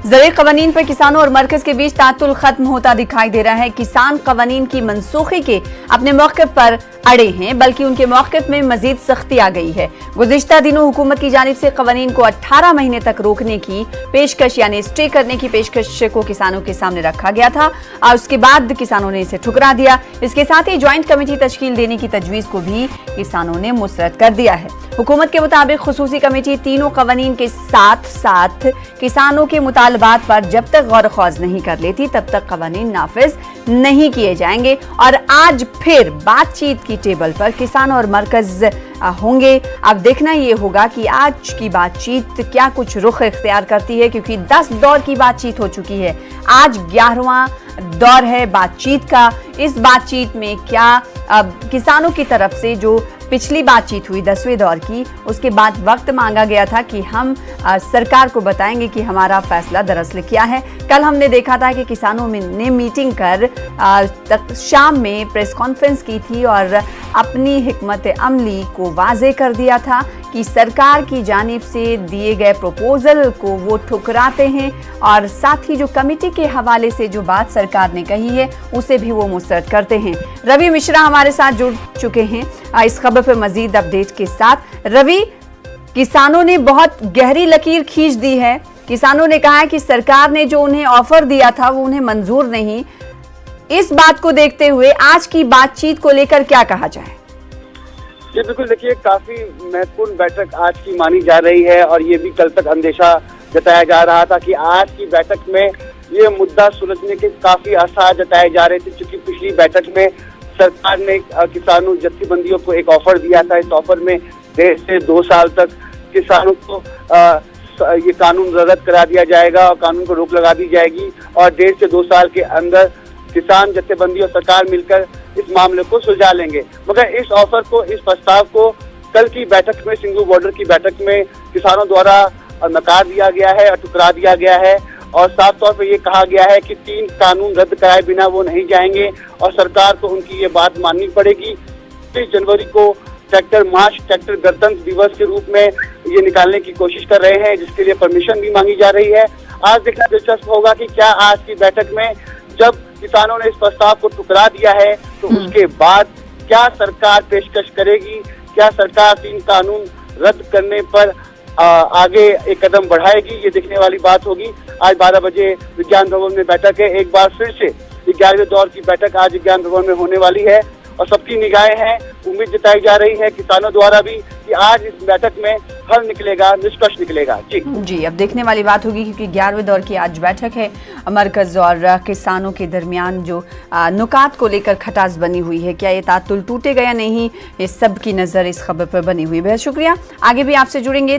ज़रूरी कवानीन पर किसानों और मरकज के बीच तातुल खत्म होता दिखाई दे रहा है। किसान कवानीन की मनसूखी के अपने मौक़िफ़ पर अड़े हैं, बल्कि उनके मौक़िफ़ में मजीद सख्ती आ गई है। गुज़िश्ता दिनों हुकूमत की जानिब से कवानीन को 18 महीने तक रोकने की पेशकश यानी स्टे करने की पेशकश को किसानों के सामने रखा गया था और उसके बाद किसानों ने इसे ठुकरा दिया। इसके साथ ही ज्वाइंट कमेटी तश्कील देने की तजवीज़ को भी किसानों ने मुस्तरद कर दिया है। हुकूमत के मुताबिक खुसूसी कमेटी तीनों कवानीन के साथ साथ किसानों के मुतालबात पर जब तक गौर ख्वाज नहीं कर लेती तब तक कवानीन नाफिज नहीं किए जाएंगे। और आज फिर बातचीत की टेबल पर किसान और मरकज होंगे। अब देखना ये होगा कि आज की बातचीत क्या कुछ रुख इख्तियार करती है, क्योंकि 10 दौर की बातचीत हो चुकी है। आज 11वां दौर है बातचीत का। इस बातचीत में क्या किसानों की तरफ से जो पिछली बातचीत हुई 10वें दौर की, उसके बाद वक्त मांगा गया था कि हम सरकार को बताएंगे कि हमारा फैसला दरअसल क्या है। कल हमने देखा था कि किसानों ने मीटिंग कर शाम में प्रेस कॉन्फ्रेंस की थी और अपनी हिकमत अमली को वाज़े कर दिया था कि सरकार की जानिब से दिए गए प्रपोजल को वो ठुकराते हैं और साथ ही जो कमेटी के हवाले से जो बात सरकार ने कही है उसे भी वो मुस्तरद करते हैं। रवि मिश्रा हमारे साथ जुड़ चुके हैं इस खबर पर मजीद अपडेट के साथ। रवि, किसानों ने बहुत गहरी लकीर खींच दी है। किसानों ने कहा है कि सरकार ने जो उन्हें ऑफर दिया था वो उन्हें मंजूर नहीं। इस बात को देखते हुए आज की बातचीत को लेकर क्या कहा जाए? जी बिल्कुल, देखिए काफी महत्वपूर्ण बैठक आज की मानी जा रही है और ये भी कल तक अंदेशा जताया जा रहा था कि आज की बैठक में ये मुद्दा सुलझने के काफी आसार जताए जा रहे थे, क्योंकि पिछली बैठक में सरकार ने किसानों जत्थेबंदियों को एक ऑफर दिया था। इस ऑफर में 1.5 से 2 साल तक किसानों को ये कानून रद्द करा दिया जाएगा और कानून को रोक लगा दी जाएगी और 1.5 से 2 साल के अंदर किसान जत्थेबंदी और सरकार मिलकर इस मामले को सुलझा लेंगे। मगर इस ऑफर को, इस प्रस्ताव को कल की बैठक में, सिंगू बॉर्डर की बैठक में किसानों द्वारा नकार दिया गया है और ठुकरा दिया गया है और साफ तौर पर ये कहा गया है कि 3 कानून रद्द कराए बिना वो नहीं जाएंगे और सरकार को उनकी ये बात माननी पड़ेगी। 30 जनवरी को ट्रैक्टर मार्च, ट्रैक्टर गणतंत्र दिवस के रूप में ये निकालने की कोशिश कर रहे हैं, जिसके लिए परमिशन भी मांगी जा रही है। आज देखना दिलचस्प होगा कि क्या आज की बैठक में जब किसानों ने इस प्रस्ताव को ठुकरा दिया है तो उसके बाद क्या सरकार पेशकश करेगी, क्या सरकार 3 कानून रद्द करने पर आगे एक कदम बढ़ाएगी, ये देखने वाली बात होगी। आज 12 बजे विज्ञान भवन में बैठक है। एक बार फिर से 11वें दौर की बैठक आज विज्ञान भवन में होने वाली है और सबकी निगाहें हैं। उम्मीद जताई जा रही है किसानों द्वारा भी कि आज इस बैठक में हल निकलेगा, निष्कर्ष निकलेगा। जी, अब देखने वाली बात होगी, क्योंकि 11वें दौर की आज बैठक है। मरकज और किसानों के दरमियान जो नुकात को लेकर खटास बनी हुई है, क्या ये तातुल टूटेगा या नहीं, इस सब की नज़र इस खबर पर बनी हुई है। बहुत शुक्रिया, आगे भी आपसे जुड़ेंगे।